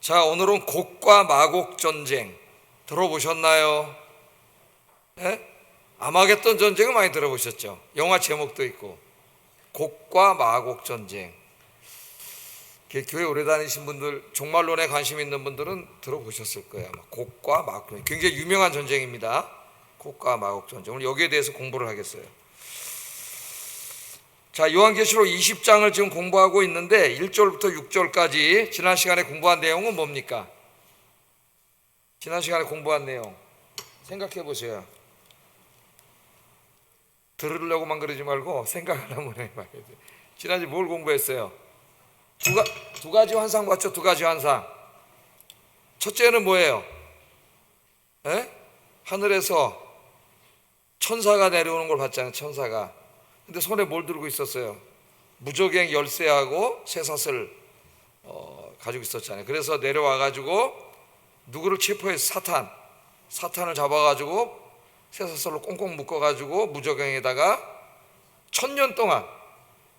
자, 오늘은 곡과 마곡 전쟁 들어보셨나요? 예? 아마겟돈 전쟁은 많이 들어보셨죠? 영화 제목도 있고. 곡과 마곡 전쟁. 교회 오래 다니신 분들, 종말론에 관심 있는 분들은 들어보셨을 거예요. 아마. 곡과 마곡 전쟁. 굉장히 유명한 전쟁입니다. 곡과 마곡 전쟁. 오늘 여기에 대해서 공부를 하겠어요. 자, 요한계시록 20장을 지금 공부하고 있는데 1절부터 6절까지 지난 시간에 공부한 내용은 뭡니까? 지난 시간에 공부한 내용 생각해 보세요. 들으려고만 그러지 말고 생각을 한번 해봐야 돼요. 지난주에 뭘 공부했어요? 두 가지 환상 봤죠? 두 가지 환상. 첫째는 뭐예요? 하늘에서 천사가 내려오는 걸 봤잖아요. 천사가. 근데 손에 뭘 들고 있었어요? 무저갱 열쇠하고 쇠사슬 가지고 있었잖아요. 그래서 내려와가지고 누구를 체포해서 사탄을 잡아가지고 쇠사슬로 꽁꽁 묶어가지고 무저갱에다가 천년 동안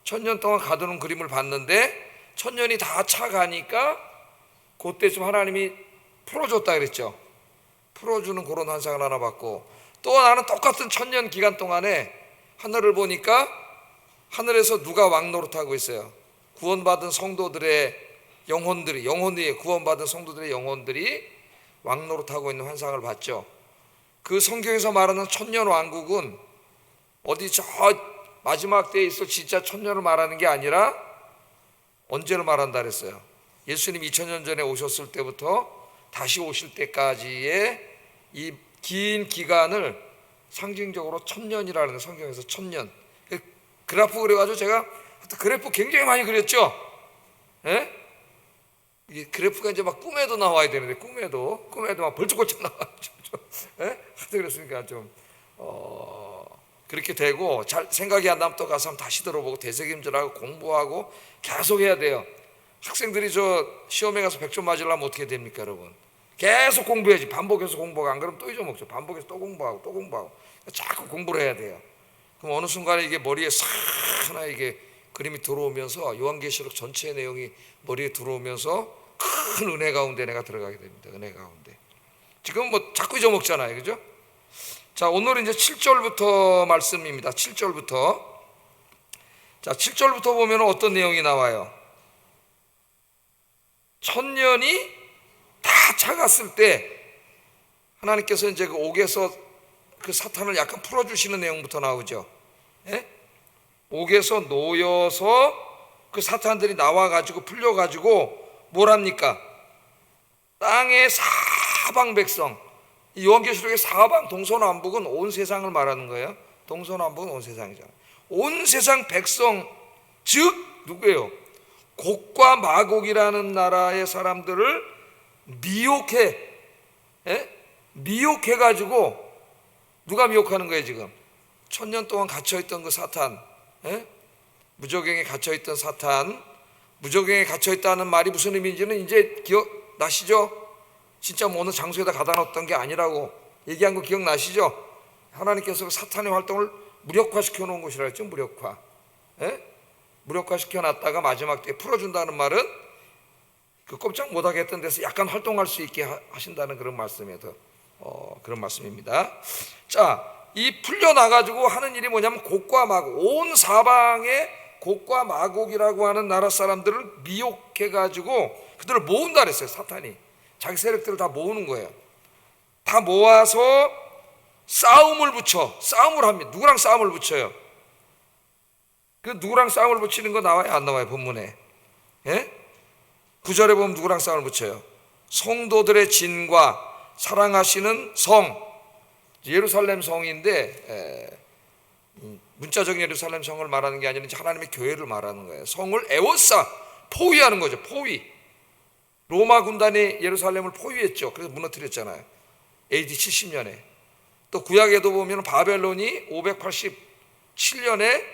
가두는 그림을 봤는데 천년이 다 차가니까 그때쯤 하나님이 풀어줬다 그랬죠. 풀어주는 그런 환상을 하나 봤고, 또 나는 똑같은 천년 기간 동안에 하늘을 보니까 하늘에서 누가 왕노릇하고 있어요. 구원받은 성도들의 영혼들이 구원받은 성도들의 영혼들이 왕노릇하고 있는 환상을 봤죠. 그 성경에서 말하는 천년 왕국은 어디 저 마지막 때에 있을 진짜 천년을 말하는 게 아니라 언제를 말한다 그랬어요? 예수님 2000년 전에 오셨을 때부터 다시 오실 때까지의 이 긴 기간을 상징적으로 천년이라는 성경에서 천년. 그래프 그려가지고 제가 그래프 굉장히 많이 그렸죠. 이게 그래프가 이제 막 꿈에도 나와야 되는데 꿈에도 막 벌쩍벌쩍 나와죠. 하도 그랬으니까 좀 그렇게 되고, 잘 생각이 안 나면 또 가서 한번 다시 들어보고 되새김질하고 공부하고 계속 해야 돼요. 학생들이 저 시험에 가서 100점 맞으려면 어떻게 됩니까, 여러분? 계속 공부해야지. 반복해서 공부하고, 안 그러면 또 잊어먹죠. 반복해서 또 공부하고 자꾸 공부를 해야 돼요. 그럼 어느 순간에 이게 머리에 싹 하나 이게 그림이 들어오면서 요한계시록 전체 내용이 머리에 들어오면서 큰 은혜 가운데 내가 들어가게 됩니다. 은혜 가운데. 지금 뭐 자꾸 잊어먹잖아요, 그죠? 자, 오늘은 이제 7절부터 말씀입니다. 7절부터. 자, 7절부터 보면 어떤 내용이 나와요? 천년이 다 차갔을 때 하나님께서 이제 그 옥에서 그 사탄을 약간 풀어주시는 내용부터 나오죠. 옥에서 놓여서 그 사탄들이 나와가지고 풀려가지고 뭘 합니까? 땅의 사방 백성. 이 요한계시록의 사방 동서남북은 온 세상을 말하는 거예요. 동서남북은 온 세상이잖아요. 온 세상 백성, 즉 누구예요? 곡과 마곡이라는 나라의 사람들을 미혹해가지고, 누가 미혹하는 거예요 지금? 천년 동안 갇혀있던 그 사탄, 무저갱에 갇혀있던 사탄. 무저갱에 갇혀있다는 말이 무슨 의미인지는 이제 기억나시죠? 진짜 뭐 어느 장소에다 가다 놨던 게 아니라고 얘기한 거 기억나시죠? 하나님께서 그 사탄의 활동을 무력화시켜 놓은 곳이라 했죠. 무력화시켜 놨다가 마지막 때에 풀어준다는 말은 그 꼼짝 못하게 했던 데서 약간 활동할 수 있게 하신다는 그런 말씀이에요. 그런 말씀입니다. 자, 이 풀려나가지고 하는 일이 뭐냐면 곡과 마곡, 온 사방에 곡과 마곡이라고 하는 나라 사람들을 미혹해가지고 그들을 모은다 그랬어요. 사탄이 자기 세력들을 다 모으는 거예요. 다 모아서 싸움을 합니다. 누구랑 싸움을 붙여요? 그 누구랑 싸움을 붙이는 거 나와요, 안 나와요? 본문에 9절에 보면 누구랑 싸움을 붙여요? 성도들의 진과 사랑하시는 성, 예루살렘 성인데 문자적인 예루살렘 성을 말하는 게 아니라 하나님의 교회를 말하는 거예요. 성을 에워싸, 포위하는 거죠. 포위. 로마 군단이 예루살렘을 포위했죠. 그래서 무너뜨렸잖아요. AD 70년에. 또 구약에도 보면 바벨론이 587년에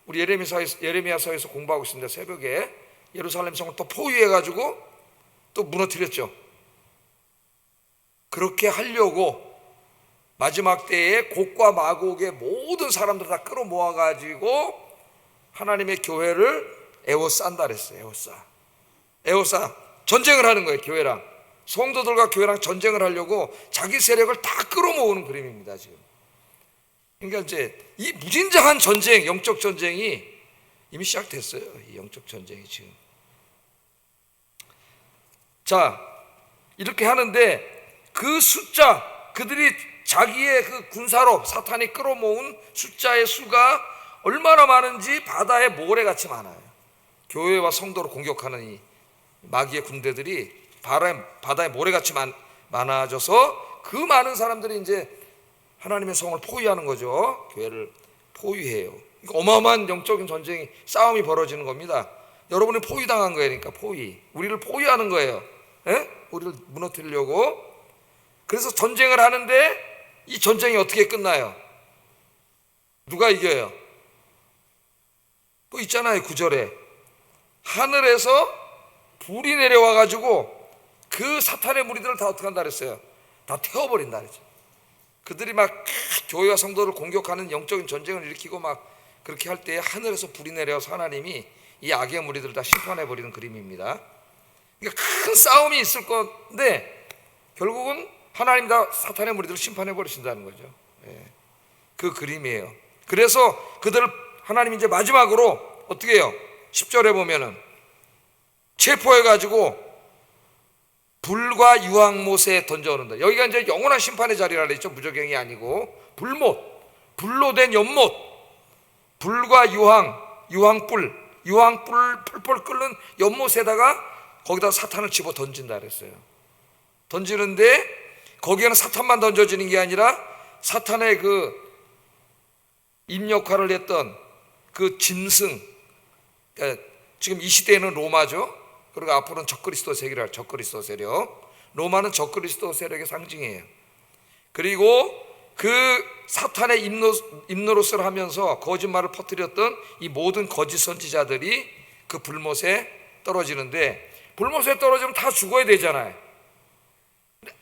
우리 예레미야서에서 공부하고 있습니다. 새벽에 예루살렘 성을 또 포위해가지고 또 무너뜨렸죠. 그렇게 하려고 마지막 때에 곡과 마곡의 모든 사람들 다 끌어모아가지고 하나님의 교회를 에워싼다 그랬어요. 에워싸 전쟁을 하는 거예요. 교회랑 성도들과 교회랑 전쟁을 하려고 자기 세력을 다 끌어모으는 그림입니다. 지금. 그러니까 이제 이 무진장한 전쟁, 영적 전쟁이 이미 시작됐어요. 이 영적 전쟁이 지금. 자, 이렇게 하는데 그 숫자, 그들이 자기의 그 군사로 사탄이 끌어모은 숫자의 수가 얼마나 많은지 바다의 모래같이 많아요. 교회와 성도를 공격하는 이 마귀의 군대들이 바다의 모래같이 많아져서 그 많은 사람들이 이제 하나님의 성을 포위하는 거죠. 교회를 포위해요. 어마어마한 영적인 전쟁이, 싸움이 벌어지는 겁니다. 여러분이 포위당한 거예요. 그러니까 포위, 우리를 포위하는 거예요. 예? 우리를 무너뜨리려고. 그래서 전쟁을 하는데 이 전쟁이 어떻게 끝나요? 누가 이겨요? 또 있잖아요. 9절에 하늘에서 불이 내려와 가지고 그 사탄의 무리들을 다 어떻게 한다 그랬어요? 다 태워버린다 그랬죠. 그들이 막 교회와 성도를 공격하는 영적인 전쟁을 일으키고 막 그렇게 할 때 하늘에서 불이 내려와서 하나님이 이 악의 무리들을 다 심판해버리는 그림입니다. 그러니까 큰 싸움이 있을 건데 결국은 하나님 다 사탄의 무리들을 심판해버리신다는 거죠. 예. 그 그림이에요. 그래서 그들을 하나님이 이제 마지막으로 어떻게 해요? 10절에 보면은 체포해가지고 불과 유황못에 던져오는다. 여기가 이제 영원한 심판의 자리라 그랬죠. 무저갱이 아니고 불못, 불로 된 연못, 불과 유황불 펄펄 끓는 연못에다가 거기다 사탄을 집어 던진다 그랬어요. 던지는데 거기에는 사탄만 던져지는 게 아니라 사탄의 그 입역할을 했던 그 짐승, 그러니까 지금 이 시대에는 로마죠. 그리고 앞으로는 적그리스도 세력이라, 적그리스도 세력. 로마는 적그리스도 세력의 상징이에요. 그리고 그 사탄의 입노릇을 하면서 거짓말을 퍼뜨렸던 이 모든 거짓 선지자들이 그 불못에 떨어지는데, 불못에 떨어지면 다 죽어야 되잖아요.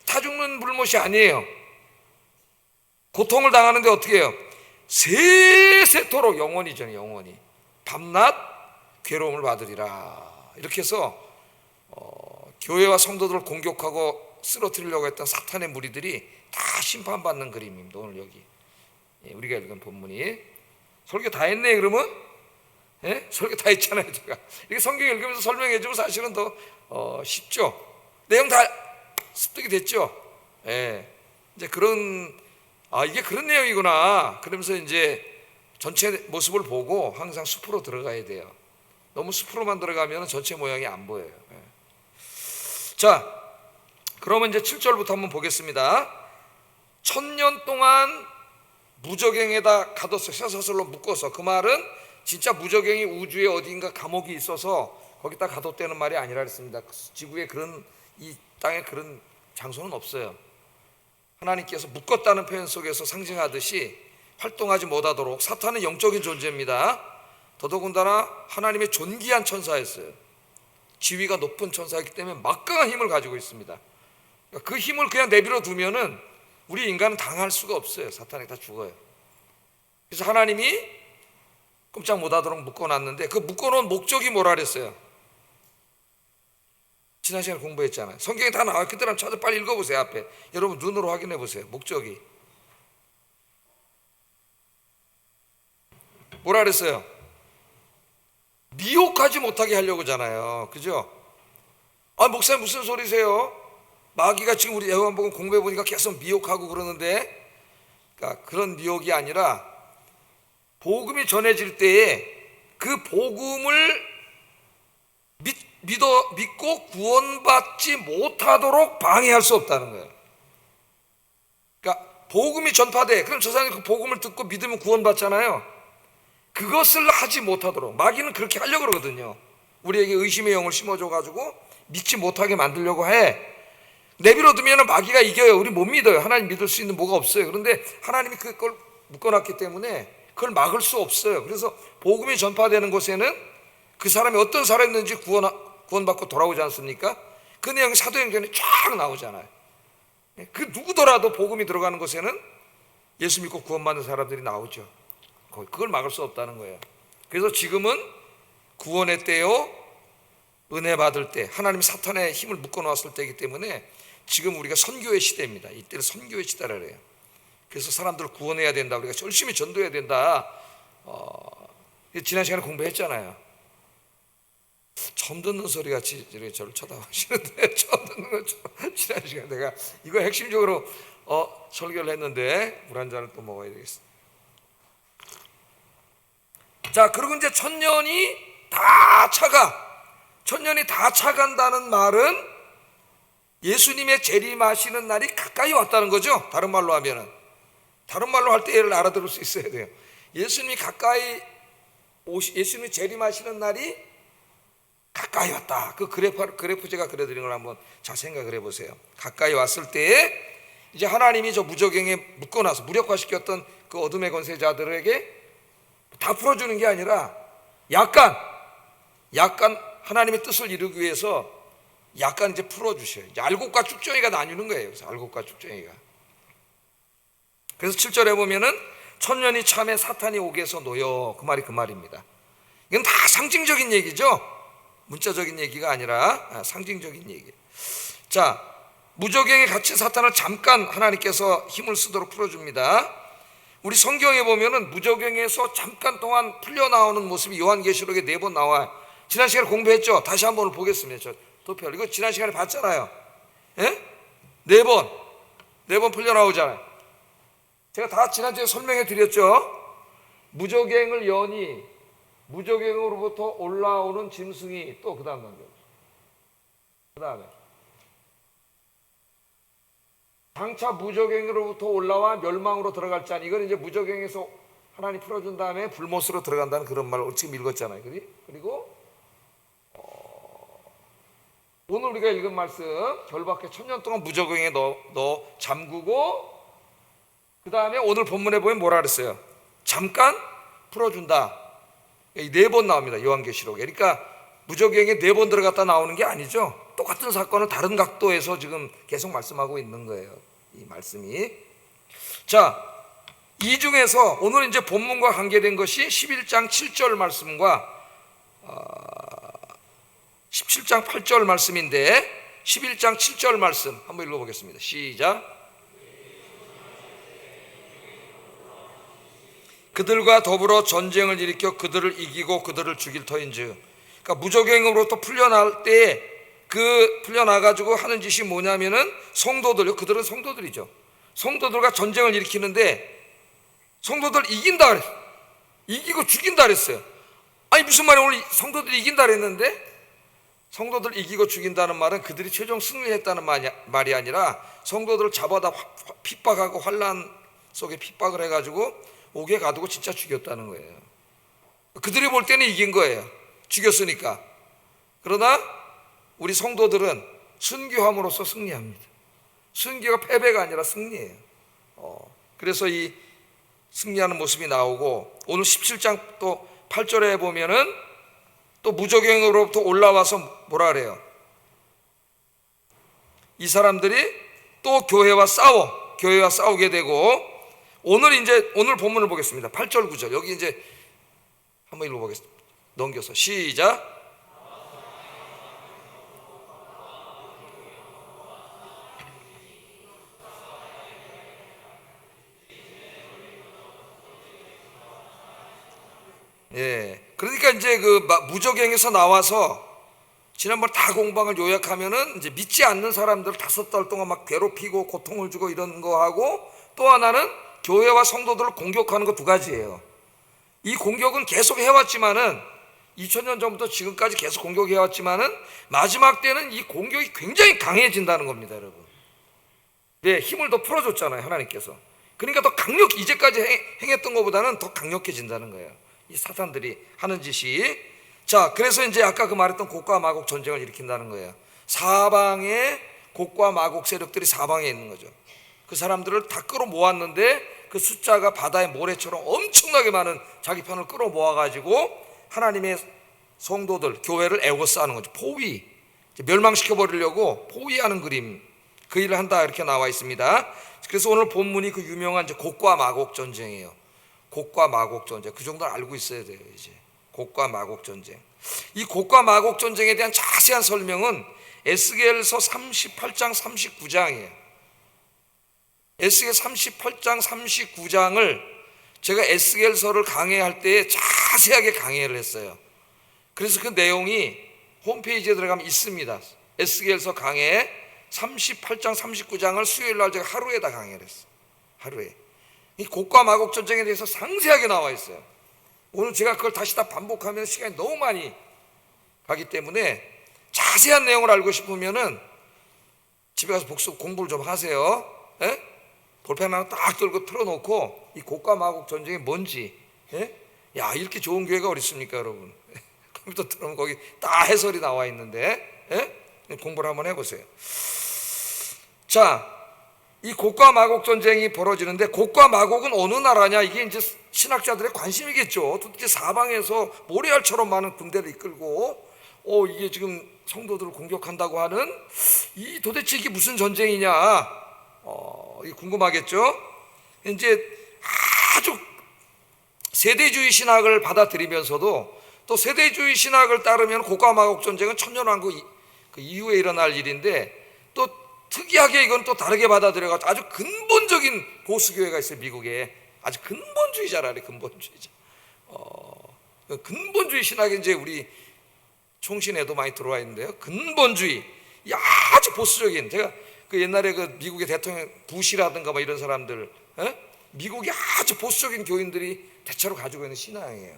다 죽는 불못이 아니에요. 고통을 당하는데 어떻게 해요? 세세토록 영원히죠. 영원히 밤낮 괴로움을 받으리라. 이렇게 해서 교회와 성도들을 공격하고 쓰러뜨리려고 했던 사탄의 무리들이 다 심판받는 그림입니다. 오늘 여기 우리가 읽은 본문이. 설교 다 했네 그러면? 예? 설교 다 했잖아요. 제가 이렇게 성경 읽으면서 설명해주면 사실은 더 쉽죠. 내용 다 습득이 됐죠. 예. 이제 이게 그런 내용이구나 그러면서 이제 전체 모습을 보고 항상 숲으로 들어가야 돼요. 너무 숲으로만 들어가면 전체 모양이 안 보여요. 예. 자, 그러면 이제 7절부터 한번 보겠습니다. 1000년 동안 무저갱에다 가뒀어요. 쇠사슬로 묶어서. 그 말은 진짜 무저갱이 우주에 어딘가 감옥이 있어서 거기다 가뒀다는 말이 아니라 그랬습니다. 지구에 이 땅에 그런 장소는 없어요. 하나님께서 묶었다는 표현 속에서 상징하듯이 활동하지 못하도록. 사탄은 영적인 존재입니다. 더더군다나 하나님의 존귀한 천사였어요. 지위가 높은 천사이기 때문에 막강한 힘을 가지고 있습니다. 그 힘을 그냥 내버려 두면은 우리 인간은 당할 수가 없어요. 사탄에게 다 죽어요. 그래서 하나님이 꼼짝 못하도록 묶어놨는데, 그 묶어놓은 목적이 뭐라 그랬어요? 지난 시간에 공부했잖아요. 성경에 다 나와요. 그때 한번 찾아 빨리 읽어보세요. 앞에 여러분 눈으로 확인해 보세요. 목적이 뭐라 그랬어요? 미혹하지 못하게 하려고 잖아요. 그죠? 목사님 무슨 소리세요? 마귀가 지금 우리 요한복음 공부해 보니까 계속 미혹하고 그러는데, 그러니까 그런 미혹이 아니라 복음이 전해질 때에 그 복음을 믿고 구원받지 못하도록 방해할 수 없다는 거예요. 그러니까 복음이 전파돼. 그럼 저 사람이 그 복음을 듣고 믿으면 구원받잖아요. 그것을 하지 못하도록. 마귀는 그렇게 하려고 그러거든요. 우리에게 의심의 영을 심어줘가지고 믿지 못하게 만들려고 해. 내버려 두면 마귀가 이겨요. 우리 못 믿어요. 하나님 믿을 수 있는 뭐가 없어요. 그런데 하나님이 그걸 묶어놨기 때문에 그걸 막을 수 없어요. 그래서 복음이 전파되는 곳에는 그 사람이 어떤 사람이든지 구원받고 돌아오지 않습니까? 그 내용이 사도행전에 쫙 나오잖아요. 그 누구더라도 복음이 들어가는 곳에는 예수 믿고 구원받는 사람들이 나오죠. 그걸 막을 수 없다는 거예요. 그래서 지금은 구원의 때요, 은혜 받을 때 하나님이 사탄의 힘을 묶어놓았을 때이기 때문에 지금 우리가 선교의 시대입니다. 이때는 선교의 시대라 그래요. 그래서 사람들을 구원해야 된다, 우리가 열심히 전도해야 된다. 지난 시간에 공부했잖아요. 처음 듣는 소리 같이 저를 쳐다보시는데 처음 듣는 것처럼 지난 시간에 내가 이거 핵심적으로 설교를 했는데 물 한 잔을 또 먹어야 되겠습니다. 자, 그리고 이제 천년이 다 차간다는 말은 예수님의 재림하시는 날이 가까이 왔다는 거죠. 다른 말로 하면은, 다른 말로 할 때 얘를 알아들을 수 있어야 돼요. 예수님이 예수님이 재림하시는 날이 가까이 왔다. 그 그래프 제가 그려드린 걸 한번 잘 생각을 해보세요. 가까이 왔을 때에 이제 하나님이 저 무저갱에 묶어놔서 무력화시켰던 그 어둠의 권세자들에게 다 풀어주는 게 아니라 약간 하나님의 뜻을 이루기 위해서 약간 이제 풀어주셔요. 이제 알곡과 쭉정이가 나뉘는 거예요. 그래서 알곡과 쭉정이가. 그래서 7절에 보면은 천년이 참에 사탄이 옥에서 놓여, 그 말이 그 말입니다. 이건 다 상징적인 얘기죠. 문자적인 얘기가 아니라 상징적인 얘기. 자, 무저갱에 갇힌 사탄을 잠깐 하나님께서 힘을 쓰도록 풀어줍니다. 우리 성경에 보면은 무저갱에서 잠깐 동안 풀려나오는 모습이 요한계시록에 4번 나와요. 지난 시간에 공부했죠? 다시 한번 보겠습니다. 저 도표 이거 지난 시간에 봤잖아요. 예? 4번 풀려나오잖아요. 제가 다 지난주에 설명해 드렸죠. 무저갱을 여니 무저갱으로부터 올라오는 짐승이, 또 그 다음 단계, 그 다음에 장차 무저갱으로부터 올라와 멸망으로 들어갈 자니, 이건 이제 무저갱에서 하나님 풀어준 다음에 불못으로 들어간다는 그런 말을 지금 읽었잖아요. 그리고 오늘 우리가 읽은 말씀, 결박해 천년 동안 무저갱에 넣어 잠그고, 그 다음에 오늘 본문에 보면 뭐라 그랬어요? 잠깐 풀어준다. 4번 나옵니다. 요한계시록에. 그러니까 무저갱에 4번 들어갔다 나오는 게 아니죠. 똑같은 사건을 다른 각도에서 지금 계속 말씀하고 있는 거예요. 이 말씀이. 자, 이 중에서 오늘 이제 본문과 관계된 것이 11장 7절 말씀과 17장 8절 말씀인데, 11장 7절 말씀 한번 읽어보겠습니다. 시작. 그들과 더불어 전쟁을 일으켜 그들을 이기고 그들을 죽일 터인즉. 그러니까 무저갱으로부터 풀려날 때 그 풀려나가지고 하는 짓이 뭐냐면은 성도들요, 그들은 성도들이죠. 성도들과 전쟁을 일으키는데 성도들 이긴다 그랬어요. 이기고 죽인다 그랬어요. 아니 무슨 말이야? 오늘 성도들이 이긴다 그랬는데, 성도들 이기고 죽인다는 말은 그들이 최종 승리했다는 말이 아니라 성도들을 잡아다 핍박하고 환난 속에 핍박을 해가지고 옥에 가두고 진짜 죽였다는 거예요. 그들이 볼 때는 이긴 거예요. 죽였으니까. 그러나 우리 성도들은 순교함으로써 승리합니다. 순교가 패배가 아니라 승리예요. 그래서 이 승리하는 모습이 나오고, 오늘 17장 또 8절에 보면은 또 무저갱으로부터 올라와서 뭐라 그래요? 이 사람들이 또 교회와 싸우게 되고, 오늘 본문을 보겠습니다. 8절 9절. 여기 이제 한번 읽어보겠습니다. 넘겨서 시작. 예. 그러니까 이제 그 무저갱에서 나와서 지난번 다 공방을 요약하면은 이제 믿지 않는 사람들 5달 동안 막 괴롭히고 고통을 주고 이런 거 하고, 또 하나는 교회와 성도들을 공격하는 거 2가지예요. 이 공격은 계속 해왔지만은 2000년 전부터 지금까지 계속 공격해왔지만은 마지막 때는 이 공격이 굉장히 강해진다는 겁니다, 여러분. 네, 힘을 더 풀어줬잖아요, 하나님께서. 그러니까 더 이제까지 행했던 것보다는 더 강력해진다는 거예요, 이 사탄들이 하는 짓이. 자, 그래서 이제 아까 그 말했던 곡과 마곡 전쟁을 일으킨다는 거예요. 사방에 곡과 마곡 세력들이 사방에 있는 거죠. 그 사람들을 다 끌어모았는데 그 숫자가 바다의 모래처럼 엄청나게 많은 자기 편을 끌어모아가지고 하나님의 성도들, 교회를 에워싸는 거죠. 포위, 멸망시켜버리려고 포위하는 그림, 그 일을 한다 이렇게 나와 있습니다. 그래서 오늘 본문이 그 유명한 이제 곡과 마곡 전쟁이에요. 곡과 마곡 전쟁, 그 정도는 알고 있어야 돼요. 이제 곡과 마곡 전쟁. 이 곡과 마곡 전쟁에 대한 자세한 설명은 에스겔서 38장 39장이에요. 에스겔 38장 39장을 제가 에스겔서를 강해할 때에 자세하게 강해를 했어요. 그래서 그 내용이 홈페이지에 들어가면 있습니다. 에스겔서 강해 38장 39장을 수요일날 제가 하루에다 강해를 했어요. 하루에. 이 곡과 마곡 전쟁에 대해서 상세하게 나와 있어요. 오늘 제가 그걸 다시 다 반복하면 시간이 너무 많이 가기 때문에 자세한 내용을 알고 싶으면은 집에 가서 복습 공부를 좀 하세요. 예? 볼펜 하나 딱 들고 틀어놓고 이 곡과 마곡 전쟁이 뭔지, 예? 야, 이렇게 좋은 교회가 어디 있습니까, 여러분? 컴퓨터 틀어놓으면 거기 다 해설이 나와 있는데, 예? 공부를 한번 해보세요. 자, 이 곡과 마곡 전쟁이 벌어지는데 곡과 마곡은 어느 나라냐? 이게 이제 신학자들의 관심이겠죠. 도대체 사방에서 모래알처럼 많은 군대를 이끌고 이게 지금 성도들을 공격한다고 하는 이 도대체 이게 무슨 전쟁이냐? 이게 궁금하겠죠? 이제 아주 세대주의 신학을 받아들이면서도 또 세대주의 신학을 따르면 곡과 마곡 전쟁은 천년왕국 그 이후에 일어날 일인데 또 특이하게 이건 또 다르게 받아들여가지고 아주 근본적인 보수교회가 있어요. 미국에 아주 근본주의자라래. 근본주의자. 근본주의 신학이 이제 우리 총신에도 많이 들어와 있는데요. 근본주의, 아주 보수적인. 제가 그 옛날에 그 미국의 대통령 부시라든가 뭐 이런 사람들, 미국이 아주 보수적인 교인들이 대체로 가지고 있는 신앙이에요.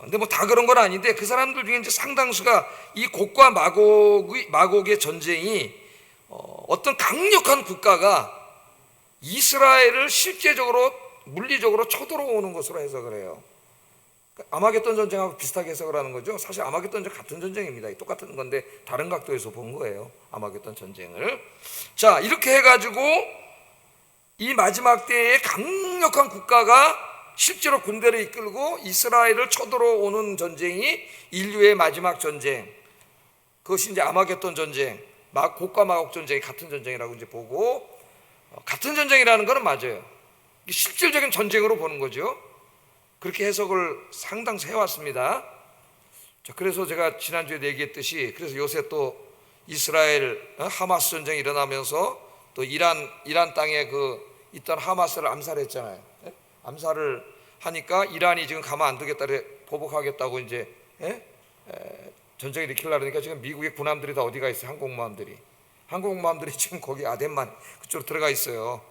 근데 뭐 다 그런 건 아닌데 그 사람들 중에 이제 상당수가 이 곡과 마곡의 전쟁이 어떤 강력한 국가가 이스라엘을 실제적으로 물리적으로 쳐들어오는 것으로 해석을 해요. 아마겟돈 전쟁하고 비슷하게 해석을 하는 거죠. 사실 아마겟돈 전쟁 같은 전쟁입니다. 똑같은 건데 다른 각도에서 본 거예요. 아마겟돈 전쟁을. 자, 이렇게 해가지고 이 마지막 때에 강력한 국가가 실제로 군대를 이끌고 이스라엘을 쳐들어오는 전쟁이 인류의 마지막 전쟁. 그것이 이제 아마겟돈 전쟁, 곡과 마곡 전쟁이 같은 전쟁이라고 이제 보고, 같은 전쟁이라는 것은 맞아요. 실질적인 전쟁으로 보는 거죠. 그렇게 해석을 상당수 해왔습니다. 자, 그래서 제가 지난주에 얘기했듯이 그래서 요새 또 이스라엘 하마스 전쟁이 일어나면서 또 이란 땅에 그 있던 하마스를 암살했잖아요. 암살을 하니까 이란이 지금 가만 안 두겠다, 보복하겠다고 이제 전쟁을 일으키려고 하니까 지금 미국의 군함들이 다 어디가 있어요? 항공모함들이 지금 거기 아덴만 그쪽으로 들어가 있어요.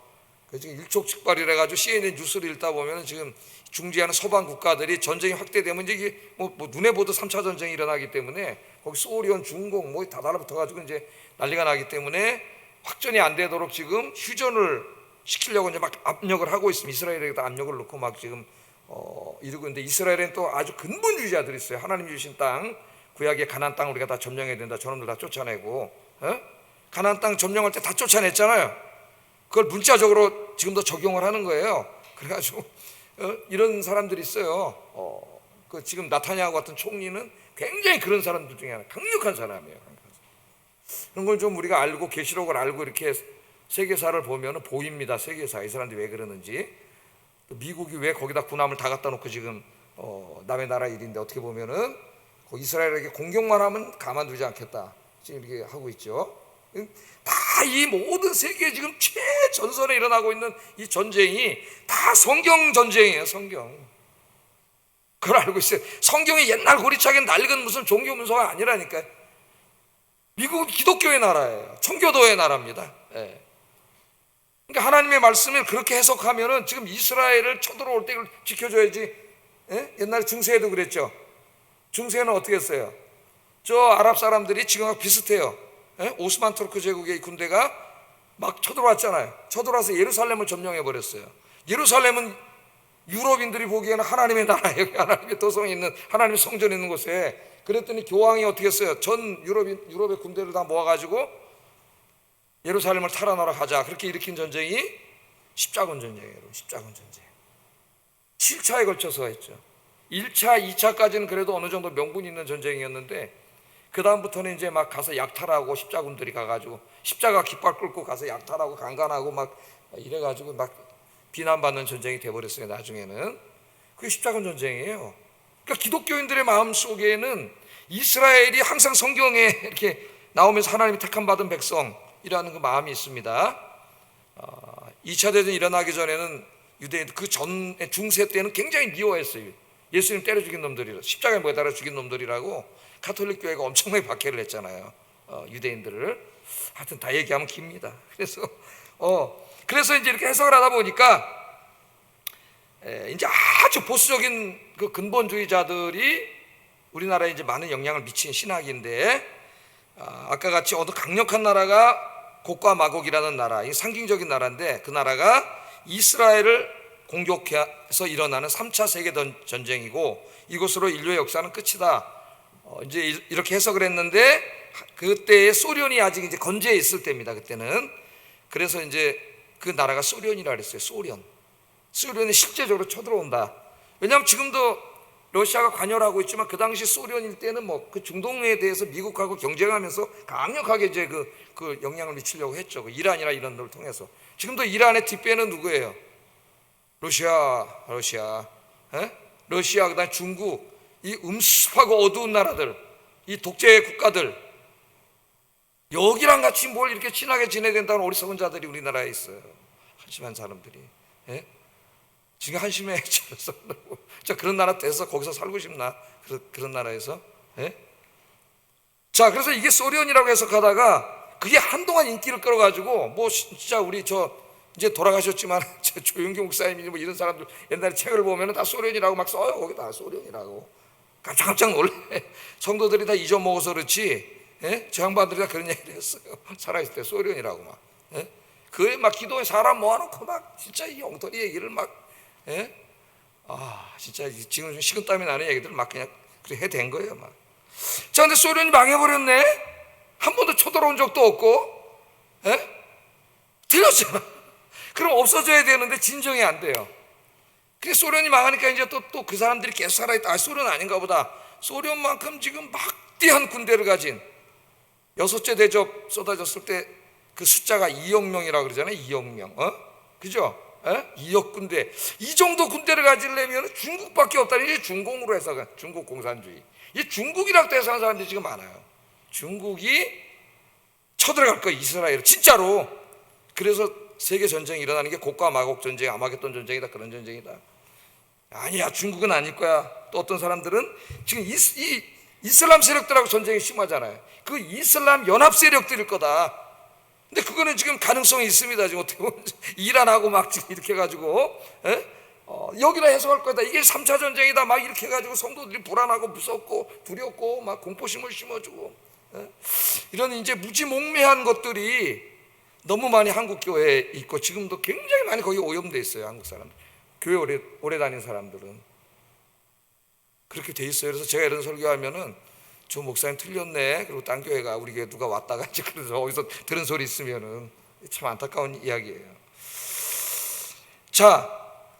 그래서 지금 일촉즉발이라 가지고 CNN 뉴스를 읽다 보면 지금 중지하는 서방 국가들이 전쟁이 확대되면 이제 이게 뭐 눈에 보도 3차 전쟁이 일어나기 때문에 거기 소련, 중공 뭐 다 달라붙어 가지고 이제 난리가 나기 때문에 확전이 안 되도록 지금 휴전을 시키려고 이제 막 압력을 하고 있습니다. 이스라엘에다 압력을 넣고 막 지금 이러고 있는데 이스라엘은 또 아주 근본주의자들이 있어요. 하나님 주신 땅, 구약의 가나안 땅 우리가 다 점령해야 된다. 저놈들 다 쫓아내고, 가나안 땅 점령할 때 다 쫓아냈잖아요. 그걸 문자적으로 지금도 적용을 하는 거예요. 그래가지고 이런 사람들이 있어요. 그 지금 나타냐후 같은 총리는 굉장히 그런 사람들 중에 하나, 강력한 사람이에요. 그런 걸 좀 우리가 알고 계시록을 알고 이렇게 세계사를 보면 보입니다. 세계사 이 사람들이 왜 그러는지, 미국이 왜 거기다 군함을 다 갖다 놓고 지금 남의 나라 일인데 어떻게 보면은 이스라엘에게 공격만 하면 가만두지 않겠다 지금 이렇게 하고 있죠. 다 이 모든 세계에 지금 최전선에 일어나고 있는 이 전쟁이 다 성경 전쟁이에요. 성경. 그걸 알고 있어요. 성경이 옛날 고리차게 낡은 무슨 종교 문서가 아니라니까요. 미국은 기독교의 나라예요. 청교도의 나라입니다. 예. 그러니까 하나님의 말씀을 그렇게 해석하면은 지금 이스라엘을 쳐들어올 때 이걸 지켜줘야지. 예? 옛날에 중세에도 그랬죠. 중세는 어떻게 했어요? 저 아랍 사람들이 지금하고 비슷해요. 예? 오스만 투르크 제국의 군대가 막 쳐들어왔잖아요. 쳐들어와서 예루살렘을 점령해 버렸어요. 예루살렘은 유럽인들이 보기에는 하나님의 나라예요. 하나님의 도성이 있는, 하나님의 성전이 있는 곳에. 그랬더니 교황이 어떻게 했어요? 전 유럽의 군대를 다 모아가지고 예루살렘을 탈환하러 가자. 그렇게 일으킨 전쟁이 십자군 전쟁이에요. 십자군 전쟁. 7차에 걸쳐서 했죠. 1차, 2차까지는 그래도 어느 정도 명분 있는 전쟁이었는데 그 다음부터는 이제 막 가서 약탈하고 십자군들이 가가지고 십자가 깃발 끌고 가서 약탈하고 강간하고 막 이래가지고 막 비난받는 전쟁이 돼버렸어요. 나중에는 그게 십자군 전쟁이에요. 그러니까 기독교인들의 마음 속에는 이스라엘이 항상 성경에 이렇게 나오면서 하나님이 택함 받은 백성이라는 그 마음이 있습니다. 2차 대전이 일어나기 전에는 유대인 그 전에 중세 때는 굉장히 미워했어요. 예수님 때려 죽인 놈들이라, 십자가에 매달아 죽인 놈들이라고 가톨릭 교회가 엄청나게 박해를 했잖아요. 유대인들을. 하여튼 다 얘기하면 깁니다. 그래서 이제 이렇게 해석을 하다 보니까 이제 아주 보수적인 그 근본주의자들이 우리나라에 이제 많은 영향을 미친 신학인데, 아까 같이 어느 강력한 나라가 곡과 마곡이라는 나라, 이 상징적인 나라인데, 그 나라가 이스라엘을 공격해서 일어나는 3차 세계전쟁이고 이것으로 인류의 역사는 끝이다. 이제 이렇게 해석을 했는데, 그때의 소련이 아직 이제 건재해 있을 때입니다. 그때는. 그래서 이제 그 나라가 소련이라 그랬어요. 소련이 실제적으로 쳐들어온다. 왜냐하면 지금도 러시아가 관여를 하고 있지만 그 당시 소련일 때는 뭐 그 중동에 대해서 미국하고 경쟁하면서 강력하게 이제 그 영향을 미치려고 했죠. 그 이란이나 이런 데를 통해서. 지금도 이란의 뒷배는 누구예요? 러시아, 그다음 중국, 이 음습하고 어두운 나라들, 이 독재 국가들, 여기랑 같이 뭘 이렇게 친하게 지내야 된다는 어리석은 자들이 우리나라에 있어요. 한심한 사람들이. 지금 한심해. 자, 그런 나라 돼서 거기서 살고 싶나? 그런 나라에서. 자, 그래서 이게 소련이라고 해석하다가 그게 한동안 인기를 끌어가지고 뭐 진짜 우리 이제 돌아가셨지만 조용기 목사님이 뭐 이런 사람들 옛날에 책을 보면은 다 소련이라고 막 써요. 거기 다 소련이라고. 깜짝 놀래. 성도들이 다 잊어먹어서 그렇지. 저 양반들이 다 그런 얘기를 했어요. 살아있을 때 소련이라고 막. 그에 막 기도에 사람 모아놓고 막 진짜 이 엉터리 얘기를 막. 진짜 지금 식은땀이 나는 얘기들 막 그냥 그렇게 해댄 거예요 막. 자, 근데 소련이 망해버렸네. 한 번도 쳐들어온 적도 없고. 틀렸잖아. 그럼 없어져야 되는데 진정이 안 돼요. 그래서 소련이 망하니까 이제 또 그 사람들이 계속 살아있다. 소련 아닌가 보다. 소련만큼 지금 막대한 군대를 가진, 6째 대접 쏟아졌을 때 그 숫자가 2억 명이라고 그러잖아요. 2억 명. 그죠? 2억 군대. 이 정도 군대를 가지려면 중국밖에 없다니. 이제 중공으로 해서 중국 공산주의. 이 중국이라고 해석하는 사람들이 지금 많아요. 중국이 쳐들어갈 거예요. 이스라엘 진짜로. 그래서 세계 전쟁이 일어나는 게 곡과 마곡 전쟁, 아마겟돈 전쟁이다. 그런 전쟁이다. 아니야, 중국은 아닐 거야. 또 어떤 사람들은 지금 이 이슬람 세력들하고 전쟁이 심하잖아요. 그 이슬람 연합 세력들일 거다. 근데 그거는 지금 가능성이 있습니다. 지금 어떻게 보면 이란하고 막 지금 이렇게 해가지고 여기다 해석할 거다. 이게 3차 전쟁이다. 막 이렇게 해가지고 성도들이 불안하고 무섭고 두렵고 막 공포심을 심어주고 이런 이제 무지몽매한 것들이 너무 많이 한국 교회에 있고 지금도 굉장히 많이 거기 오염돼 있어요. 한국 사람들, 교회 오래 다닌 사람들은 그렇게 돼 있어요. 그래서 제가 이런 설교하면은 저 목사님 틀렸네. 그리고 딴 교회가 우리 교회 누가 왔다가 이제 그래서 어디서 들은 소리 있으면은 참 안타까운 이야기예요. 자,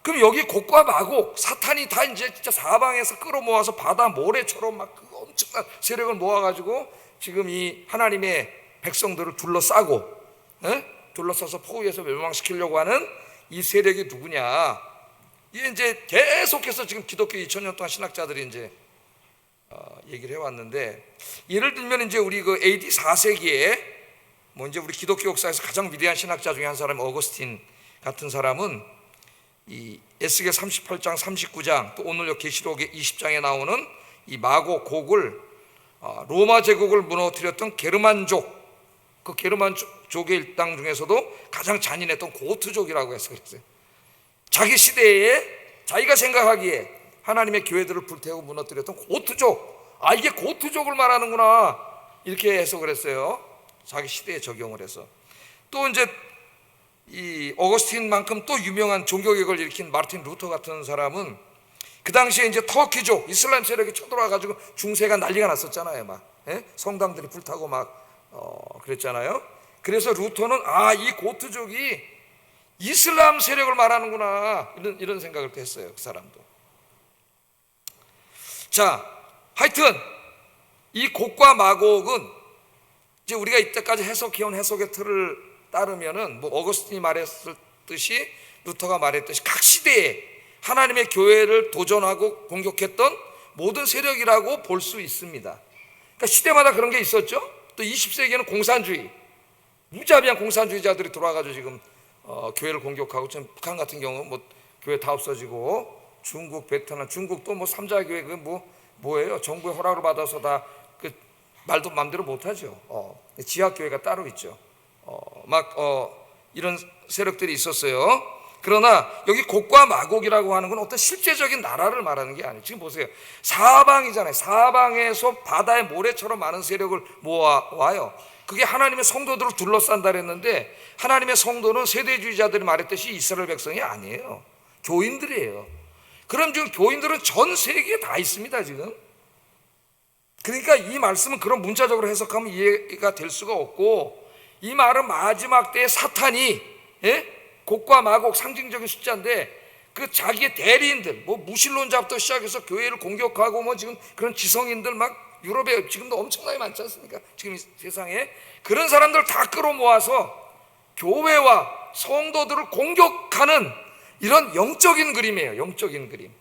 그럼 여기 곡과 마곡, 사탄이 다 이제 진짜 사방에서 끌어모아서 바다 모래처럼 막 그 엄청난 세력을 모아가지고 지금 이 하나님의 백성들을 둘러싸고, 둘러싸서 포위해서 멸망시키려고 하는 이 세력이 누구냐? 이게 이제 계속해서 지금 기독교 2000년 동안 신학자들이 이제 얘기를 해왔는데, 예를 들면 이제 우리 그 AD 4세기에 뭐 이제 우리 기독교 역사에서 가장 위대한 신학자 중에 한 사람 어거스틴 같은 사람은 이 에스겔 38장 39장 또 오늘 계시록 20장에 나오는 이 마곡 곡을 로마 제국을 무너뜨렸던 게르만족, 그 게르만족의 일당 중에서도 가장 잔인했던 고트족이라고 해서 그랬어요. 자기 시대에 자기가 생각하기에 하나님의 교회들을 불태우고 무너뜨렸던 고트족, 이게 고트족을 말하는구나 이렇게 해석을 했어요. 자기 시대에 적용을 해서. 또 이제 이 어거스틴만큼 또 유명한 종교개혁을 일으킨 마르틴 루터 같은 사람은 그 당시에 이제 터키족 이슬람 세력이 쳐들어와 가지고 중세가 난리가 났었잖아요. 막 성당들이 불타고 막 그랬잖아요. 그래서 루터는 이 고트족이 이슬람 세력을 말하는구나 이런 생각을 또 했어요. 그 사람도. 자, 하여튼 이 곡과 마곡은 이제 우리가 이때까지 해석해온 해석의 틀을 따르면은 뭐 어거스틴이 말했듯이 루터가 말했듯이 각 시대에 하나님의 교회를 도전하고 공격했던 모든 세력이라고 볼 수 있습니다. 그러니까 시대마다 그런 게 있었죠. 또 20세기에는 공산주의, 무자비한 공산주의자들이 들어와가지고 지금 교회를 공격하고, 지금 북한 같은 경우 뭐 교회 다 없어지고, 중국, 베트남, 중국도 뭐 삼자교회 그 뭐예요? 정부의 허락을 받아서 다 그 말도 마음대로 못하죠. 지하교회가 따로 있죠. 이런 세력들이 있었어요. 그러나 여기 곡과 마곡이라고 하는 건 어떤 실제적인 나라를 말하는 게 아니에요. 지금 보세요. 사방이잖아요. 사방에서 바다의 모래처럼 많은 세력을 모아와요. 그게 하나님의 성도들을 둘러싼다 그랬는데, 하나님의 성도는 세대주의자들이 말했듯이 이스라엘 백성이 아니에요. 교인들이에요. 그럼 지금 교인들은 전 세계에 다 있습니다, 지금. 그러니까 이 말씀은 그런 문자적으로 해석하면 이해가 될 수가 없고, 이 말은 마지막 때에 사탄이, 곡과 마곡 상징적인 숫자인데, 그 자기의 대리인들, 뭐 무신론자부터 시작해서 교회를 공격하고 뭐 지금 그런 지성인들 막 유럽에 지금도 엄청나게 많지 않습니까? 지금 이 세상에 그런 사람들 다 끌어모아서 교회와 성도들을 공격하는 이런 영적인 그림이에요. 영적인 그림.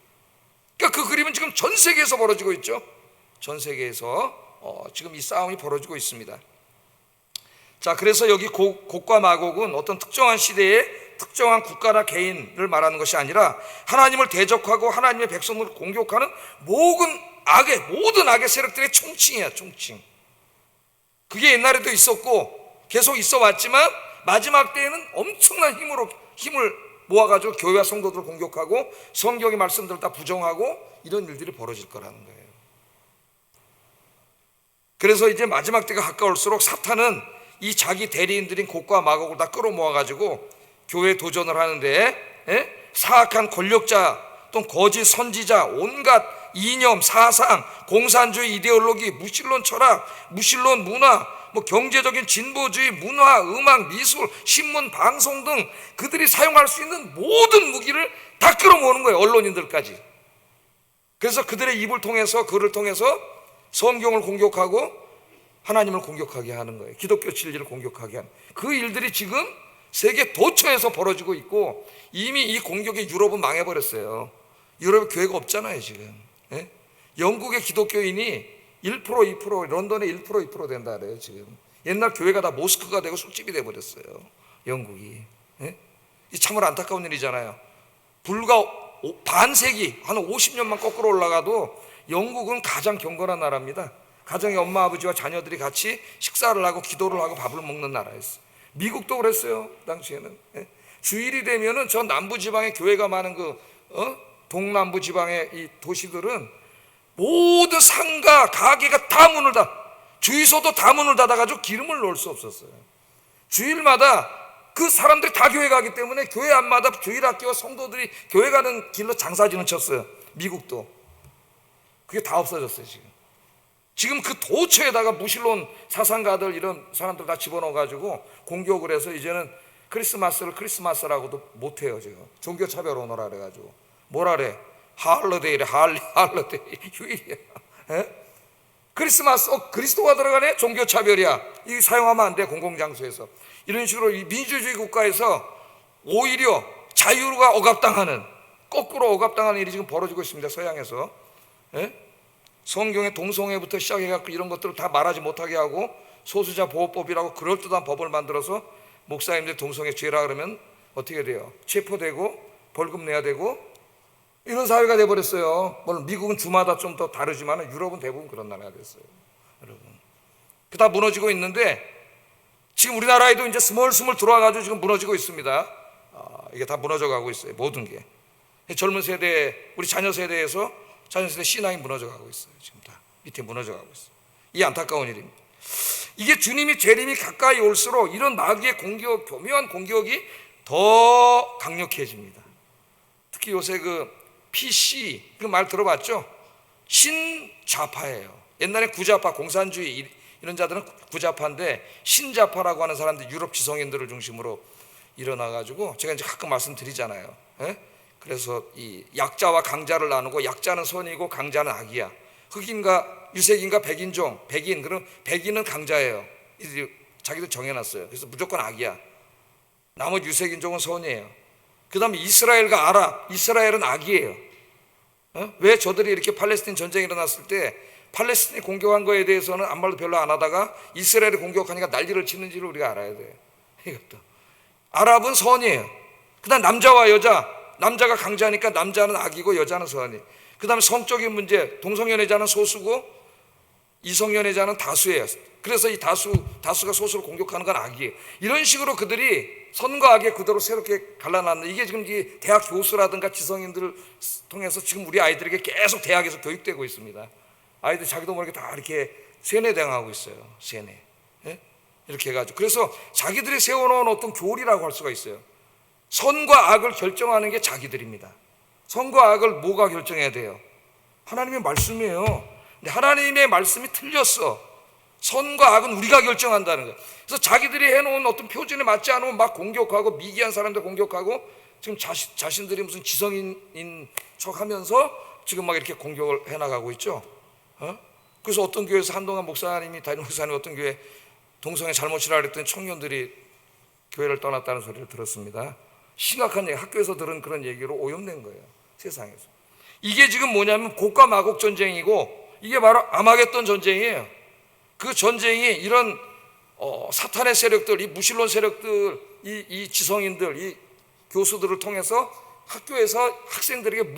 그러니까 그 그림은 지금 전 세계에서 벌어지고 있죠. 전 세계에서 지금 이 싸움이 벌어지고 있습니다. 자, 그래서 여기 곡과 마곡은 어떤 특정한 시대에 특정한 국가나 개인을 말하는 것이 아니라 하나님을 대적하고 하나님의 백성을 공격하는 모든 악의 세력들의 총칭이야, 총칭. 그게 옛날에도 있었고 계속 있어 왔지만 마지막 때에는 엄청난 힘을 모아가지고 교회와 성도들을 공격하고 성경의 말씀들을 다 부정하고 이런 일들이 벌어질 거라는 거예요. 그래서 이제 마지막 때가 가까울수록 사탄은 이 자기 대리인들인 곡과 마곡을 다 끌어모아가지고 교회에 도전을 하는데, 사악한 권력자 또는 거짓 선지자, 온갖 이념, 사상, 공산주의 이데올로기, 무신론 철학, 무신론 문화, 뭐 경제적인 진보주의, 문화, 음악, 미술, 신문, 방송 등 그들이 사용할 수 있는 모든 무기를 다 끌어모으는 거예요. 언론인들까지. 그래서 그들의 입을 통해서, 글을 통해서 성경을 공격하고 하나님을 공격하게 하는 거예요. 기독교 진리를 공격하게 하는 그 일들이 지금 세계 도처에서 벌어지고 있고, 이미 이 공격에 유럽은 망해버렸어요. 유럽에 교회가 없잖아요 지금. 영국의 기독교인이 1%, 2%, 런던에 1%, 2% 된다 그래요 지금. 옛날 교회가 다 모스크가 되고 술집이 돼버렸어요 영국이. 이 참으로 안타까운 일이잖아요. 불과 반세기, 한 50년만 거꾸로 올라가도 영국은 가장 경건한 나라입니다. 가정의 엄마 아버지와 자녀들이 같이 식사를 하고 기도를 하고 밥을 먹는 나라였어요. 미국도 그랬어요 당시에는. 주일이 되면은 저 남부 지방에 교회가 많은 동남부 지방의 이 도시들은 모든 상가 가게가 다 문을 주유소도 다 문을 닫아가지고 기름을 넣을 수 없었어요. 주일마다 그 사람들이 다 교회 가기 때문에 교회 앞마다 주일학교와 성도들이 교회 가는 길로 장사진을 쳤어요. 미국도. 그게 다 없어졌어요 지금 그 도처에다가 무신론 사상가들 이런 사람들 다 집어넣어가지고 공격을 해서 이제는 크리스마스를 크리스마스라고도 못해요 지금. 종교차별 언어라 그래가지고 뭐라 그래? 할러데이래. 할러데이 휴일이야. 크리스마스 그리스도가 들어가네? 종교차별이야. 이거 사용하면 안 돼 공공장소에서. 이런 식으로 이 민주주의 국가에서 오히려 자유가 억압당하는, 거꾸로 억압당하는 일이 지금 벌어지고 있습니다 서양에서. 성경의 동성애부터 시작해갖고 이런 것들을 다 말하지 못하게 하고 소수자 보호법이라고 그럴듯한 법을 만들어서 목사님들 동성애 죄라 그러면 어떻게 돼요? 체포되고 벌금 내야 되고 이런 사회가 돼버렸어요. 물론 미국은 주마다 좀 더 다르지만 유럽은 대부분 그런 나라가 됐어요 여러분. 그 다 무너지고 있는데 지금 우리나라에도 이제 스멀스멀 들어와가지고 지금 무너지고 있습니다. 이게 다 무너져 가고 있어요 모든 게. 젊은 세대, 우리 자녀 세대 신앙이 무너져 가고 있어요. 지금 다 밑에 무너져 가고 있어요. 이 안타까운 일입니다. 이게 주님이 재림이 가까이 올수록 이런 마귀의 공격, 교묘한 공격이 더 강력해집니다. 특히 요새 그 PC 그 말 들어봤죠? 신좌파예요. 옛날에 구좌파, 공산주의 이런 자들은 구좌파인데 신좌파라고 하는 사람들, 유럽 지성인들을 중심으로 일어나가지고 제가 이제 가끔 말씀드리잖아요. 그래서 이 약자와 강자를 나누고 약자는 선이고 강자는 악이야. 흑인과 유색인과 백인종, 그럼 백인은 강자예요. 자기들 정해놨어요. 그래서 무조건 악이야. 나머지 유색인종은 선이에요. 그 다음에 이스라엘과 아랍, 이스라엘은 악이에요. 왜 저들이 이렇게 팔레스틴 전쟁이 일어났을 때 팔레스틴이 공격한 거에 대해서는 아무 말도 별로 안 하다가 이스라엘이 공격하니까 난리를 치는지를 우리가 알아야 돼요. 이것도 아랍은 선이에요. 그 다음 남자와 여자, 남자가 강자니까 남자는 악이고 여자는 선이. 그 다음에 성적인 문제, 동성연애자는 소수고 이성연애자는 다수예요. 그래서 이 다수가 소수를 공격하는 건 악이에요. 이런 식으로 그들이 선과 악의 구도로 새롭게 갈라놨는, 이게 지금 이 대학 교수라든가 지성인들을 통해서 지금 우리 아이들에게 계속 대학에서 교육되고 있습니다. 아이들 자기도 모르게 다 이렇게 세뇌당하고 있어요. 세뇌. 예? 이렇게 해가지고. 그래서 자기들이 세워놓은 어떤 교리라고 할 수가 있어요. 선과 악을 결정하는 게 자기들입니다. 선과 악을 뭐가 결정해야 돼요? 하나님의 말씀이에요. 근데 하나님의 말씀이 틀렸어. 선과 악은 우리가 결정한다는 거예요. 그래서 자기들이 해놓은 어떤 표준에 맞지 않으면 막 공격하고, 미개한 사람들 공격하고, 지금 자신들이 무슨 지성인인 척하면서 지금 막 이렇게 공격을 해나가고 있죠. 그래서 어떤 교회에서 한동안 목사님이, 담임 목사님 어떤 교회 동성애 잘못이라 그랬더니 청년들이 교회를 떠났다는 소리를 들었습니다. 심각한 얘기, 학교에서 들은 그런 얘기로 오염된 거예요, 세상에서. 이게 지금 뭐냐면 곡과 마곡 전쟁이고, 이게 바로 아마겟돈 전쟁이에요. 그 전쟁이 이런 사탄의 세력들, 이 무신론 세력들, 이 지성인들, 이 교수들을 통해서 학교에서 학생들에게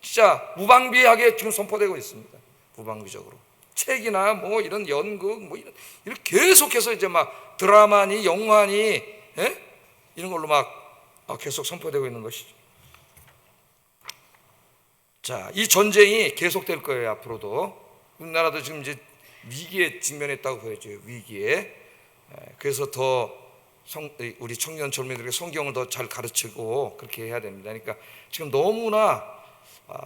진짜 무방비하게 지금 선포되고 있습니다. 무방비적으로 책이나 뭐 이런 연극 뭐 이런 계속해서 이제 막 드라마니 영화니 이런 걸로 막 계속 선포되고 있는 것이죠. 자, 이 전쟁이 계속될 거예요. 앞으로도 우리나라도 지금 이제 위기에 직면했다고 보여져요. 위기에. 그래서 더 우리 청년 젊은이들에게 성경을 더 잘 가르치고 그렇게 해야 됩니다. 그러니까 지금 너무나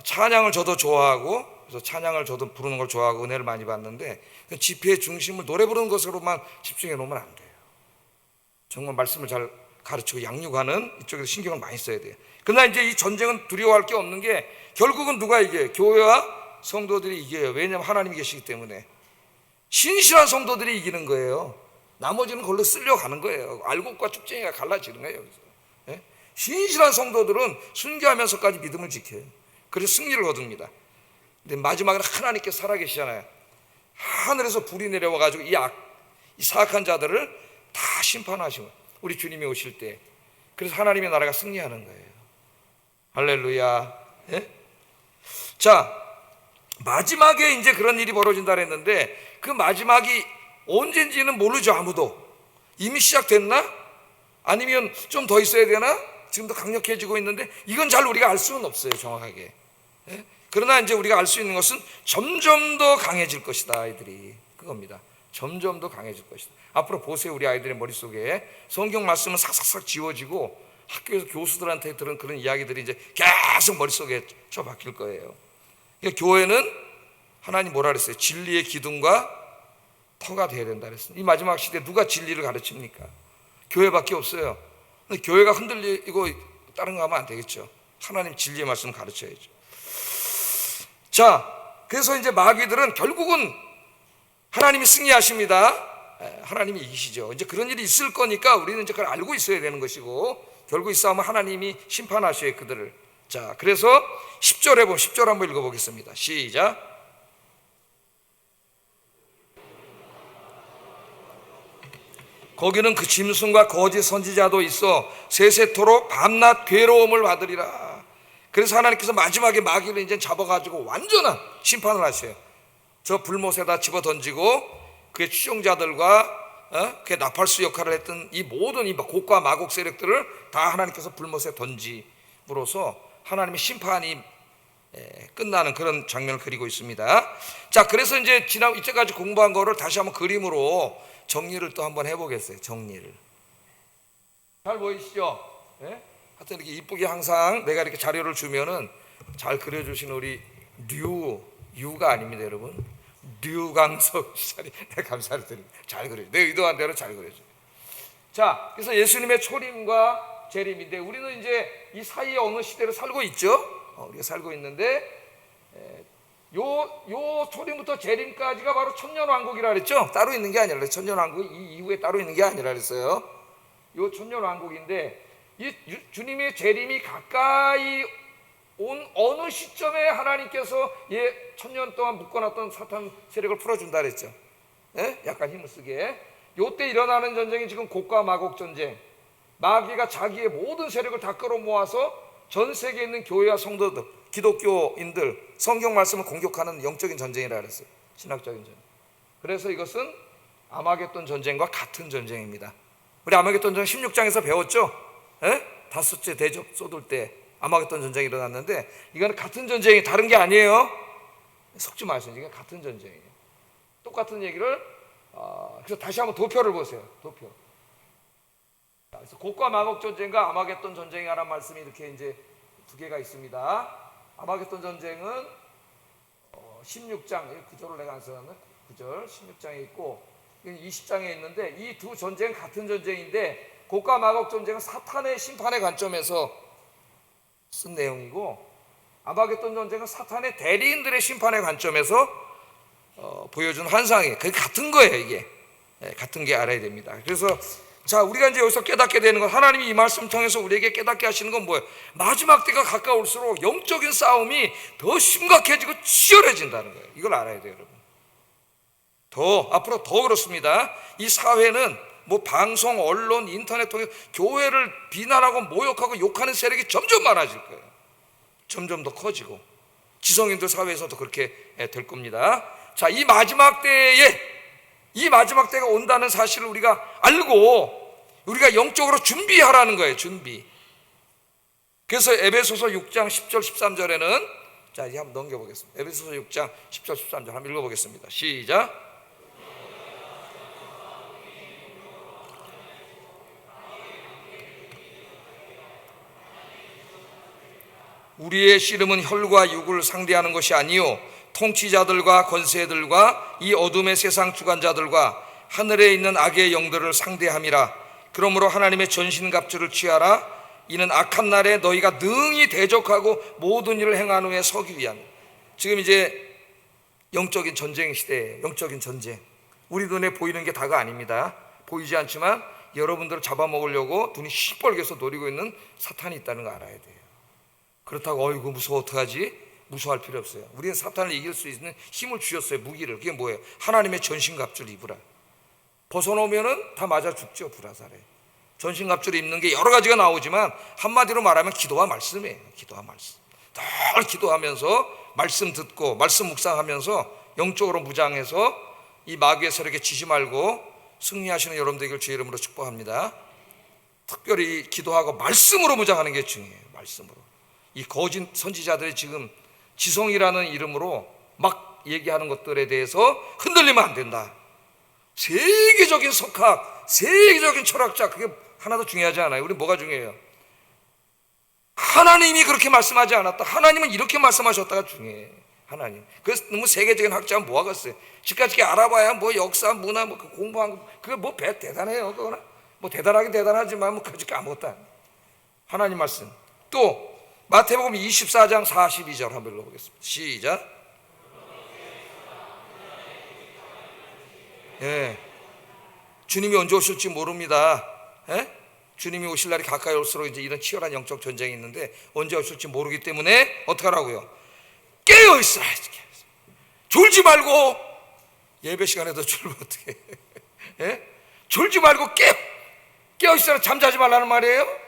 찬양을 저도 좋아하고, 그래서 찬양을 저도 부르는 걸 좋아하고 은혜를 많이 받는데, 집회의 중심을 노래 부르는 것으로만 집중해 놓으면 안 돼요. 정말 말씀을 잘 가르치고 양육하는 이쪽에서 신경을 많이 써야 돼요. 그러나 이제 이 전쟁은 두려워할 게 없는 게, 결국은 누가 이겨요? 교회와 성도들이 이겨요. 왜냐하면 하나님이 계시기 때문에. 신실한 성도들이 이기는 거예요. 나머지는 그걸로 쓸려 가는 거예요. 알곡과 쭉쟁이가 갈라지는 거예요. 여기서. 신실한 성도들은 순교하면서까지 믿음을 지켜요. 그래서 승리를 거둡니다. 근데 마지막에는 하나님께서 살아계시잖아요. 하늘에서 불이 내려와 가지고 이 사악한 자들을 다 심판하시고, 우리 주님이 오실 때. 그래서 하나님의 나라가 승리하는 거예요. 할렐루야. 자, 마지막에 이제 그런 일이 벌어진다 그랬는데, 그 마지막이 언젠지는 모르죠. 아무도. 이미 시작됐나? 아니면 좀 더 있어야 되나? 지금도 강력해지고 있는데, 이건 잘 우리가 알 수는 없어요, 정확하게. 그러나 이제 우리가 알 수 있는 것은 점점 더 강해질 것이다, 아이들이. 그겁니다. 점점 더 강해질 것이다. 앞으로 보세요. 우리 아이들의 머릿속에 성경 말씀은 싹싹싹 지워지고, 학교에서 교수들한테 들은 그런 이야기들이 이제 계속 머릿속에 쳐박힐 거예요. 그러니까 교회는 하나님 뭐라 그랬어요? 진리의 기둥과 터가 되어야 된다 그랬어요. 이 마지막 시대에 누가 진리를 가르칩니까? 교회밖에 없어요. 근데 교회가 흔들리고 다른 거 하면 안 되겠죠. 하나님 진리의 말씀 가르쳐야죠. 자, 그래서 이제 마귀들은 결국은 하나님이 승리하십니다. 하나님이 이기시죠. 이제 그런 일이 있을 거니까 우리는 이제 그걸 알고 있어야 되는 것이고, 결국 이 싸움은 하나님이 심판하셔야 그들을. 자, 그래서 10절에 보면 10절 한번 읽어보겠습니다. 시작. 거기는 그 짐승과 거짓 선지자도 있어 세세토록 밤낮 괴로움을 받으리라. 그래서 하나님께서 마지막에 마귀를 이제 잡아가지고 완전한 심판을 하셔요. 저 불못에다 집어 던지고 그의 추종자들과 그의 나팔수 역할을 했던 이 모든 이 곡과 마곡 세력들을 다 하나님께서 불못에 던짐으로써 하나님의 심판이 끝나는 그런 장면을 그리고 있습니다. 자, 그래서 이제 이때까지 공부한 거를 다시 한번 그림으로 정리를 또 한번 해보겠어요. 정리를. 잘 보이시죠? 하여튼 이렇게 이쁘게 항상 내가 이렇게 자료를 주면은 잘 그려주신 우리 류가 아닙니다, 여러분. 류강석 시장님, 감사를 드립니다. 잘 그려요. 내 의도한 대로 잘 그려줘요. 자, 그래서 예수님의 초림과 재림인데, 우리는 이제 이 사이에 어느 시대를 살고 있죠. 우리가 살고 있는데, 요 초림부터 재림까지가 바로 천년왕국이라 그랬죠. 따로 있는 게 아니라, 천년왕국이 이 이후에 따로 있는 게 아니라 그랬어요. 요 천년왕국인데, 이 주님의 재림이 가까이 어느 시점에 하나님께서 천년 동안 묶어놨던 사탄 세력을 풀어준다 그랬죠. 예? 약간 힘을 쓰게. 요때 일어나는 전쟁이 지금 곡과 마곡 전쟁. 마귀가 자기의 모든 세력을 다 끌어모아서 전 세계에 있는 교회와 성도들, 기독교인들, 성경 말씀을 공격하는 영적인 전쟁이라 그랬어요. 신학적인 전쟁. 그래서 이것은 아마겟돈 전쟁과 같은 전쟁입니다. 우리 아마겟돈 전쟁 16장에서 배웠죠? 예? 다섯째 대접 쏟을 때 아마겟돈 전쟁이 일어났는데, 이거는 같은 전쟁이 다른 게 아니에요. 속지 마세요. 이게 같은 전쟁이에요. 똑같은 얘기를 그래서 다시 한번 도표를 보세요. 도표. 그래서 곡과 마곡 전쟁과 아마겟돈 전쟁이라는 말씀이 이렇게 이제 두 개가 있습니다. 아마겟돈 전쟁은 16장, 구절을 내가 안 써놨네. 9절 16장에 있고 20장에 있는데, 이 두 전쟁은 같은 전쟁인데 곡과 마곡 전쟁은 사탄의 심판의 관점에서 쓴 내용이고, 아마겟돈 전쟁은 사탄의 대리인들의 심판의 관점에서 보여준 환상이에요. 그게 같은 거예요. 이게 같은 게 알아야 됩니다. 그래서 자, 우리가 이제 여기서 깨닫게 되는 건, 하나님이 이 말씀 통해서 우리에게 깨닫게 하시는 건 뭐예요? 마지막 때가 가까울수록 영적인 싸움이 더 심각해지고 치열해진다는 거예요. 이걸 알아야 돼요, 여러분. 앞으로 더 그렇습니다. 이 사회는 뭐 방송, 언론, 인터넷 통해 교회를 비난하고 모욕하고 욕하는 세력이 점점 많아질 거예요. 점점 더 커지고, 지성인들 사회에서도 그렇게 될 겁니다. 자, 이 마지막 때가 온다는 사실을 우리가 알고 우리가 영적으로 준비하라는 거예요. 준비. 그래서 에베소서 6장 10절 13절에는 자, 이제 한번 넘겨보겠습니다. 에베소서 6장 10절 13절 한번 읽어보겠습니다. 시작. 우리의 씨름은 혈과 육을 상대하는 것이 아니요 통치자들과 권세들과 이 어둠의 세상 주관자들과 하늘에 있는 악의 영들을 상대함이라. 그러므로 하나님의 전신갑주를 취하라. 이는 악한 날에 너희가 능히 대적하고 모든 일을 행한 후에 서기 위함. 지금 이제 영적인 전쟁 시대예요. 영적인 전쟁. 우리 눈에 보이는 게 다가 아닙니다. 보이지 않지만 여러분들을 잡아먹으려고 눈이 시뻘개서 노리고 있는 사탄이 있다는 거 알아야 돼요. 그렇다고 어이구 무서워 어떡하지? 무서워할 필요 없어요. 우리는 사탄을 이길 수 있는 힘을 주셨어요. 무기를. 그게 뭐예요? 하나님의 전신갑주를 입으라. 벗어놓으면 다 맞아 죽죠. 불화살에. 전신갑주를 입는 게 여러 가지가 나오지만 한마디로 말하면 기도와 말씀이에요. 기도와 말씀. 늘 기도하면서 말씀 듣고 말씀 묵상하면서 영적으로 무장해서 이 마귀의 세력에 지지 말고 승리하시는 여러분들 되길 주의 이름으로 축복합니다. 특별히 기도하고 말씀으로 무장하는 게 중요해요. 말씀으로. 이 거짓 선지자들이 지금 지성이라는 이름으로 막 얘기하는 것들에 대해서 흔들리면 안 된다. 세계적인 석학, 세계적인 철학자, 그게 하나도 중요하지 않아요. 우리 뭐가 중요해요? 하나님이 그렇게 말씀하지 않았다. 하나님은 이렇게 말씀하셨다가 중요해. 하나님. 그래서 너무 세계적인 학자는 뭐 하겠어요? 지금까지 알아봐야 뭐 역사, 문화, 뭐 공부한 거, 그게 뭐 대단해요. 그거는 뭐 대단하긴 대단하지만 뭐 그렇게 아무것도 아니에요. 하나님 말씀. 또 마태복음 24장 42절 한번 읽어보겠습니다. 시작. 예. 주님이 언제 오실지 모릅니다. 예? 주님이 오실 날이 가까이 올수록 이제 이런 치열한 영적 전쟁이 있는데 언제 오실지 모르기 때문에 어떻게 하라고요? 깨어 있어라. 졸지 말고. 예배 시간에도 졸면 어떻게 해? 예? 졸지 말고 깨어 있어라. 잠자지 말라는 말이에요.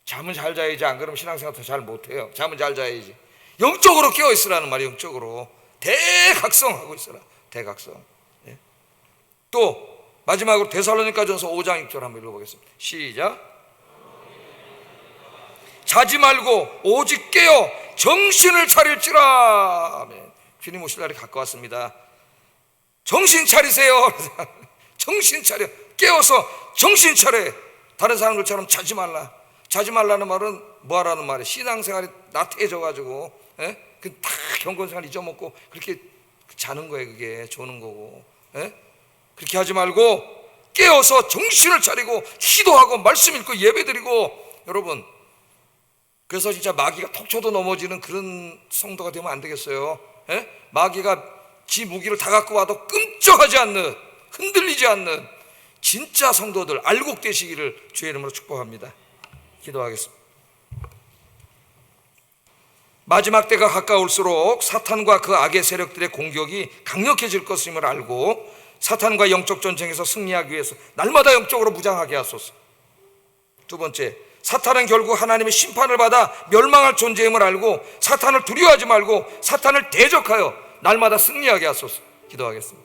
잠은 잘 자야지. 안 그러면 신앙생활 더 잘 못해요. 잠은 잘 자야지. 영적으로 깨어 있으라는 말이에요. 영적으로 대각성하고 있어라. 대각성. 예? 또 마지막으로 데살로니가전서 5장 6절 한번 읽어보겠습니다. 시작. 자지 말고 오직 깨어 정신을 차릴지라. 아멘. 주님 오실 날이 가까웠습니다. 정신 차리세요. 정신 차려. 깨어서 정신 차려. 다른 사람들처럼 자지 말라. 자지 말라는 말은 뭐 하라는 말이에요? 신앙생활이 나태해져가지고 다 경건생활 잊어먹고 그렇게 자는 거예요. 그게 조는 거고. 그렇게 하지 말고 깨어서 정신을 차리고 기도하고 말씀 읽고 예배드리고. 여러분, 그래서 진짜 마귀가 톡 쳐도 넘어지는 그런 성도가 되면 안 되겠어요. 마귀가 지 무기를 다 갖고 와도 끔찍하지 않는, 흔들리지 않는 진짜 성도들 알곡 되시기를 주의 이름으로 축복합니다. 기도하겠습니다. 마지막 때가 가까울수록 사탄과 그 악의 세력들의 공격이 강력해질 것임을 알고 사탄과 영적 전쟁에서 승리하기 위해서 날마다 영적으로 무장하게 하소서. 두 번째, 사탄은 결국 하나님의 심판을 받아 멸망할 존재임을 알고 사탄을 두려워하지 말고 사탄을 대적하여 날마다 승리하게 하소서. 기도하겠습니다.